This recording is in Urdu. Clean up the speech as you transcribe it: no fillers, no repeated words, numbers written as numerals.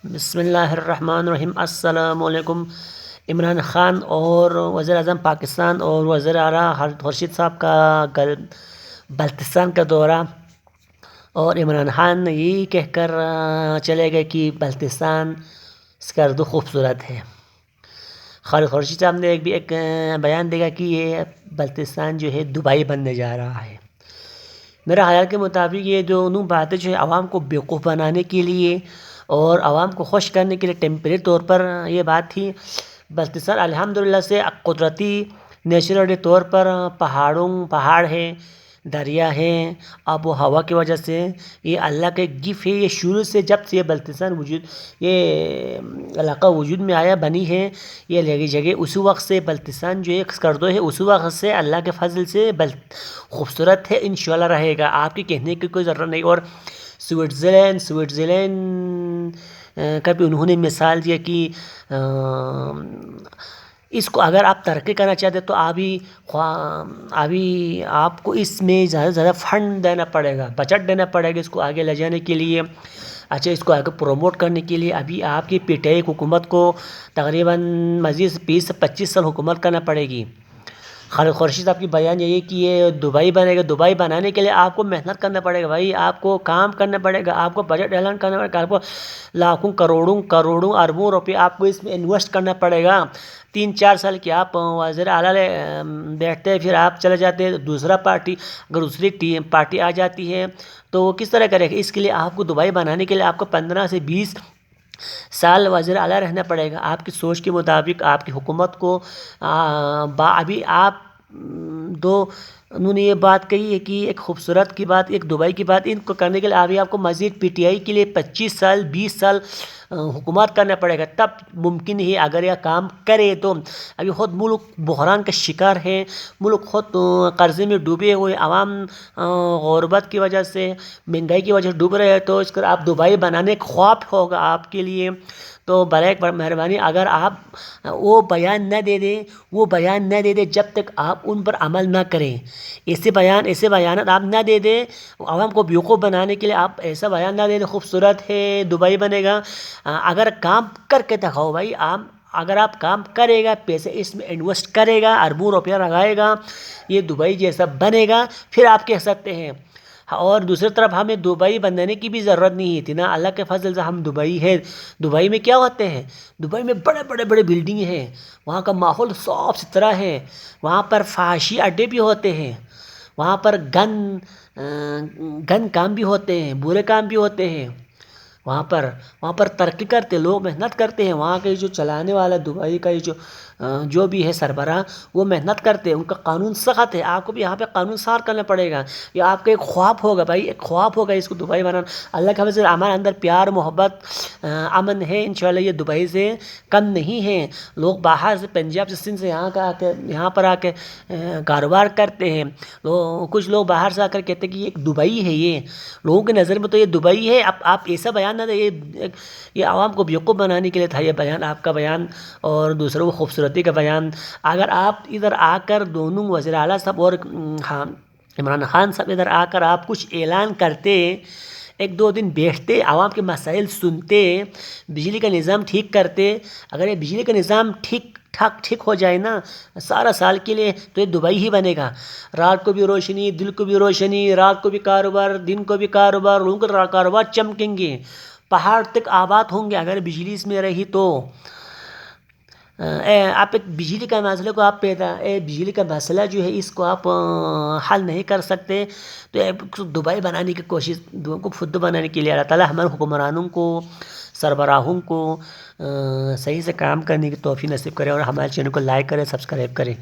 بسم اللہ الرحمن الرحیم۔ السلام علیکم۔ عمران خان اور وزیر اعظم پاکستان اور وزیر اعلیٰ خورشید صاحب کا بلتستان کا دورہ، اور عمران خان نے یہی کہہ کر چلے گئے کہ بلتستان سکردو خوبصورت ہے۔ خالد خورشید صاحب نے ایک بیان دے گا کہ یہ بلتستان جو ہے دبئی بننے جا رہا ہے۔ میرا خیال کے مطابق یہ دونوں باتیں جو ہے عوام کو بیوقوف بنانے کے لیے اور عوام کو خوش کرنے کے لیے ٹیمپریری طور پر یہ بات تھی۔ بلتستان الحمدللہ سے قدرتی نیچرل طور پر پہاڑ ہیں، دریا ہیں، آب و ہوا کی وجہ سے یہ اللہ کے گفٹ ہے۔ یہ شروع سے جب سے یہ بلتستان یہ علاقہ وجود میں آیا بنی ہے یہ لگی جگہ، اسی وقت سے بلتستان جو ایک سکردو ہے اسی وقت سے اللہ کے فضل سے خوبصورت ہے، انشاءاللہ رہے گا۔ آپ کی کہنے کی کوئی ضرورت نہیں۔ اور سوئٹزرلینڈ کا بھی انہوں نے مثال دیا کہ اس کو اگر آپ ترقی کرنا چاہتے تو ابھی آپ کو اس میں زیادہ سے زیادہ فنڈ دینا پڑے گا، بجٹ دینا پڑے گا اس کو آگے لے جانے کے لیے، اس کو آگے پروموٹ کرنے کے لیے۔ ابھی آپ کی پی ٹی آئی حکومت کو تقریباً مزید 20 سے 25 سال حکومت کرنا پڑے گی۔ خالد خورشید صاحب کی بیان یہی ہے کہ یہ دبئی بنے گا۔ دبئی بنانے کے لیے آپ کو محنت کرنا پڑے گا بھائی، آپ کو کام کرنا پڑے گا، آپ کو بجٹ اعلان کرنا پڑے گا، آپ کو لاکھوں کروڑوں اربوں روپے آپ کو اس میں انویسٹ کرنا پڑے گا۔ 3-4 سال کی آپ وزیر اعلیٰ بیٹھتے ہیں، پھر آپ چلے جاتے ہیں اگر دوسری پارٹی آ جاتی ہے تو وہ کس طرح کرے گا؟ اس کے لیے آپ کو دبئی بنانے کے لیے آپ کو 15 سے 20 سال وزیر اعلیٰ رہنا پڑے گا۔ آپ کی سوچ کے مطابق آپ کی حکومت کو ابھی انہوں نے یہ بات کہی ہے کہ ایک خوبصورت کی بات، ایک دبئی کی بات، ان کو کرنے کے لیے ابھی آپ کو مزید پی ٹی آئی کے لیے 25 سال 20 سال حکومت کرنا پڑے گا، تب ممکن ہے اگر یہ کام کرے تو۔ ابھی خود ملک بحران کا شکار ہے، ملک خود قرضے میں ڈوبے ہوئے، عوام غربت کی وجہ سے مہنگائی کی وجہ سے ڈوب رہے ہیں، تو اس کا آپ دبئی بنانے کا خواب ہوگا آپ کے لیے تو برائے مہربانی اگر آپ وہ بیان نہ دے دیں جب تک آپ ان پر عمل نہ کریں۔ ایسے بیانات آپ نہ دے دیں عوام کو بیوقوف بنانے کے لیے، آپ ایسا بیان نہ دے دیں خوبصورت ہے دبئی بنے گا۔ اگر کام کر کے دکھاؤ بھائی، اگر آپ کام کرے گا، پیسے اس میں انویسٹ کرے گا، اربوں روپیہ لگائے گا، یہ دبئی جیسا بنے گا، پھر آپ کہہ سکتے ہیں۔ اور دوسری طرف ہمیں دبئی بنانے کی بھی ضرورت نہیں تھی نا، اللہ کے فضل سے ہم دبئی ہے۔ دبئی میں کیا ہوتے ہیں؟ دبئی میں بڑے بلڈنگ ہیں، وہاں کا ماحول صاف ستھرا ہے، وہاں پر فحاشی اڈے بھی ہوتے ہیں، وہاں پر گن کام بھی ہوتے ہیں، برے کام بھی ہوتے ہیں۔ وہاں پر ترقی کرتے لوگ محنت کرتے ہیں، وہاں کے جو چلانے والا دبئی کا جو بھی ہے سربراہ، وہ محنت کرتے ہیں، ان کا قانون سخت ہے۔ آپ کو بھی یہاں پہ قانون سار کرنا پڑے گا۔ یہ آپ کا ایک خواب ہوگا بھائی، ایک خواب ہوگا اس کو دبئی بنانا۔ اللہ کے فضل سے ہمارے اندر پیار محبت امن ہے، انشاءاللہ یہ دبئی سے کم نہیں ہے۔ لوگ باہر سے پنجاب سے سندھ سے یہاں پر آ کے کاروبار کرتے ہیں، کچھ لوگ باہر سے آ کر کہتے ہیں کہ یہ ایک دبئی ہے، یہ لوگوں کی نظر میں تو یہ دبئی ہے۔ اب آپ ایسا بیان نہ دیں، یہ عوام کو بیوقوف بنانے کے لیے تھا یہ بیان، آپ کا بیان اور دوسروں کو خوبصورتی کا بیان۔ اگر آپ ادھر آ کر دونوں وزیر اعلیٰ صاحب اور عمران خان صاحب ادھر آ کر آپ کچھ اعلان کرتے، 1-2 دن بیٹھتے، عوام کے مسائل سنتے، بجلی کا نظام ٹھیک کرتے، اگر یہ بجلی کا نظام ٹھیک ہو جائے نا سارا سال کے لیے تو یہ دبئی ہی بنے گا۔ رات کو بھی روشنی، دن کو بھی روشنی، رات کو بھی کاروبار، دن کو بھی کاروبار، لوگوں کا کاروبار چمکیں گے، پہاڑ تک آباد ہوں گے اگر بجلی اس میں رہی تو۔ آپ ایک بجلی کا مسئلے کو بجلی کا مسئلہ جو ہے اس کو آپ حل نہیں کر سکتے تو دبئی بنانے کی کوشش کو خود بنانے کے لیے اللہ تعالیٰ ہمارے حکمرانوں کو، سربراہوں کو صحیح سے کام کرنے کی توفیق نصیب کرے، اور ہمارے چینل کو لائک کرے، سبسکرائب کرے۔